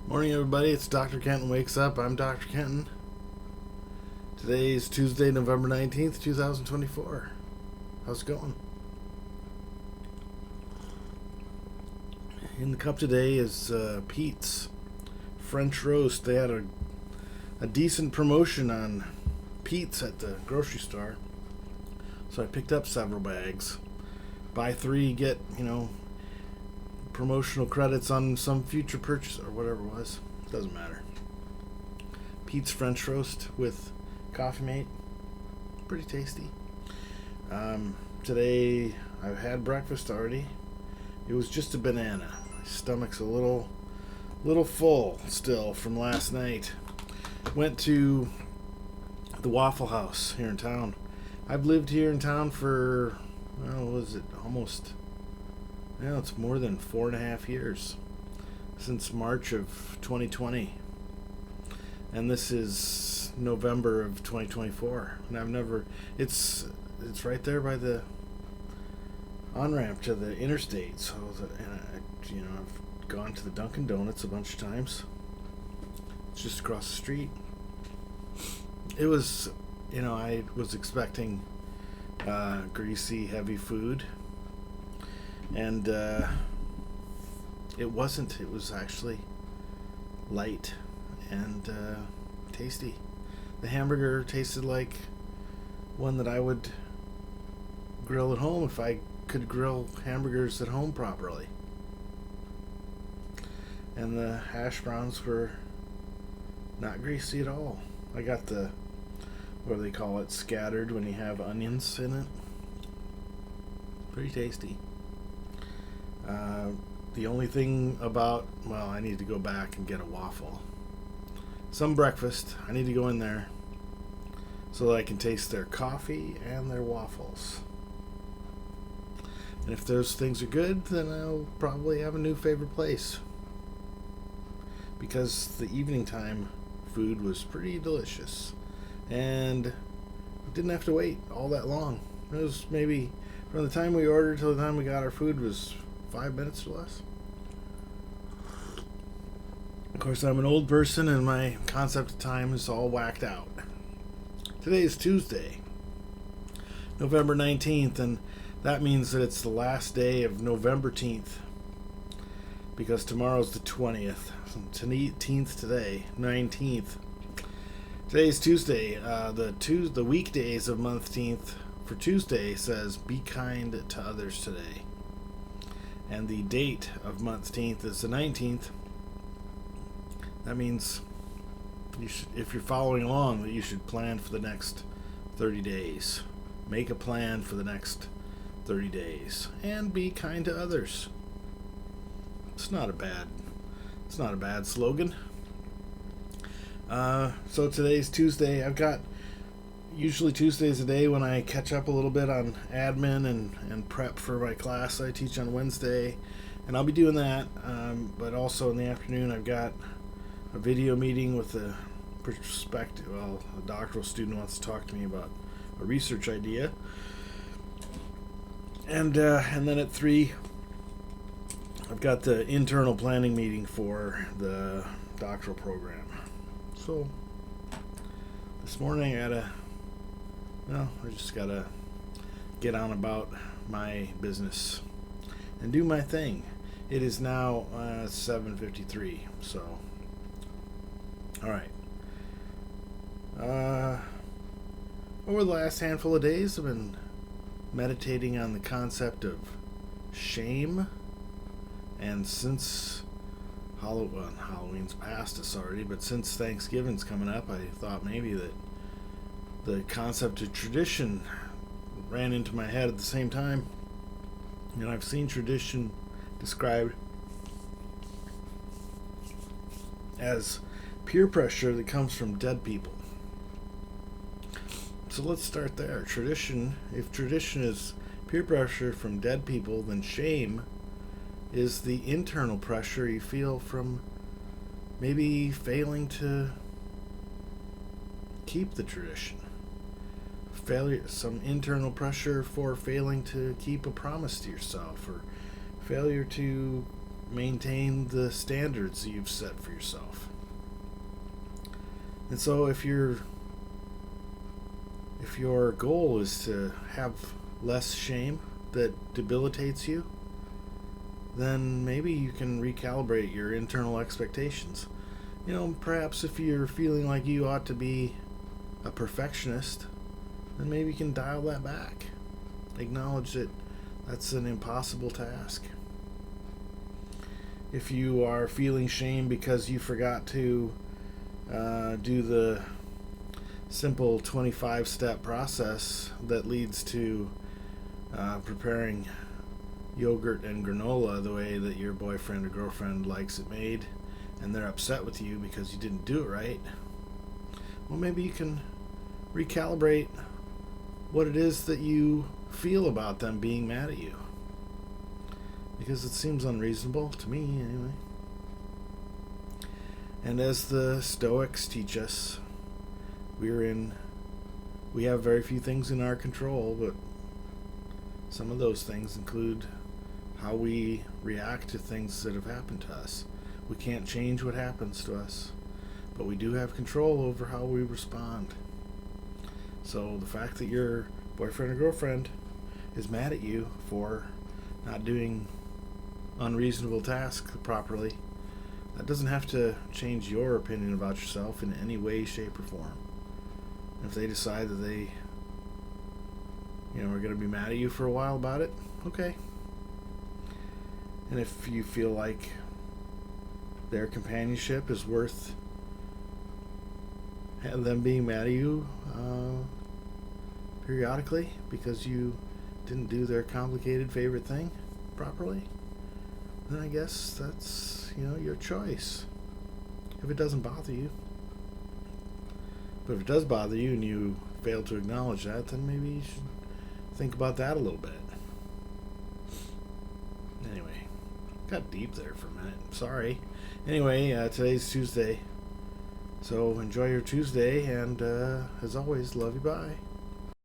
Morning, everybody. It's Dr. Kenton Wakes Up. I'm Dr. Kenton. Today is Tuesday, November 19th, 2024. How's it going? In the cup today is Peet's French roast. They had a decent promotion on Peet's at the grocery store. So I picked up several bags. Buy three, get, promotional credits on some future purchase or whatever it was. Doesn't matter. Peet's French roast with Coffeemate. Pretty tasty. Today I've had breakfast already. It was just a banana. My stomach's a little full still from last night. Went to the Waffle House here in town. I've lived here in town for, it's more than 4.5 years. Since March of 2020. And this is November of 2024. And it's right there by the on-ramp to the interstate. So, I've gone to the Dunkin' Donuts a bunch of times. It's just across the street. It was, I was expecting greasy, heavy food. And it wasn't. It was actually light and tasty. The hamburger tasted like one that I would grill at home if I could grill hamburgers at home properly. And the hash browns were not greasy at all. I got the, what do they call it, scattered when you have onions in it. Pretty tasty. The only thing about, I need to go back and get a waffle. Some breakfast. I need to go in there so that I can taste their coffee and their waffles. And if those things are good, then I'll probably have a new favorite place. Because the evening time food was pretty delicious. And we didn't have to wait all that long. It was maybe from the time we ordered till the time we got our food was 5 minutes or less. Of course, I'm an old person and my concept of time is all whacked out. Today is Tuesday, November 19th, and that means that it's the last day of Novemberteenth, because tomorrow's the 20th. 18th today, 19th. Today's Tuesday. The weekdays of month-teenth for Tuesday says be kind to others today. And the date of month-teenth is the 19th. That means if you're following along, that you should plan for the next 30 days. Make a plan for the next 30 days. And be kind to others. It's not a bad slogan. So today's Tuesday. Usually Tuesday's a day when I catch up a little bit on admin and prep for my class I teach on Wednesday. And I'll be doing that. But also in the afternoon I've got a video meeting with a doctoral student wants to talk to me about a research idea. And then at 3, I've got the internal planning meeting for the doctoral program. So this morning I just gotta get on about my business and do my thing. It is now 7:53, so alright. Over the last handful of days I've been meditating on the concept of shame, and since Halloween's past us already, but since Thanksgiving's coming up, I thought maybe that the concept of tradition ran into my head at the same time. And I've seen tradition described as peer pressure that comes from dead people. So let's start there. If tradition is peer pressure from dead people, then shame is the internal pressure you feel from maybe failing to keep the tradition. Some internal pressure for failing to keep a promise to yourself, or failure to maintain the standards you've set for yourself. And so if your goal is to have less shame that debilitates you, then maybe you can recalibrate your internal expectations. Perhaps if you're feeling like you ought to be a perfectionist, then maybe you can dial that back. Acknowledge that that's an impossible task. If you are feeling shame because you forgot to do the simple 25-step process that leads to preparing yogurt and granola the way that your boyfriend or girlfriend likes it made, and they're upset with you because you didn't do it right, well, maybe you can recalibrate what it is that you feel about them being mad at you, because it seems unreasonable to me anyway. And as the Stoics teach us, we have very few things in our control, but some of those things include how we react to things that have happened to us. We can't change what happens to us, but we do have control over how we respond. So the fact that your boyfriend or girlfriend is mad at you for not doing unreasonable tasks properly, that doesn't have to change your opinion about yourself in any way, shape, or form. If they decide that they are going to be mad at you for a while about it, okay. And if you feel like their companionship is worth them being mad at you periodically because you didn't do their complicated favorite thing properly, then I guess that's your choice, if it doesn't bother you. But if it does bother you and you fail to acknowledge that, then maybe you should think about that a little bit. Anyway, got deep there for a minute. Sorry. Anyway, today's Tuesday. So enjoy your Tuesday, and as always, love you, bye.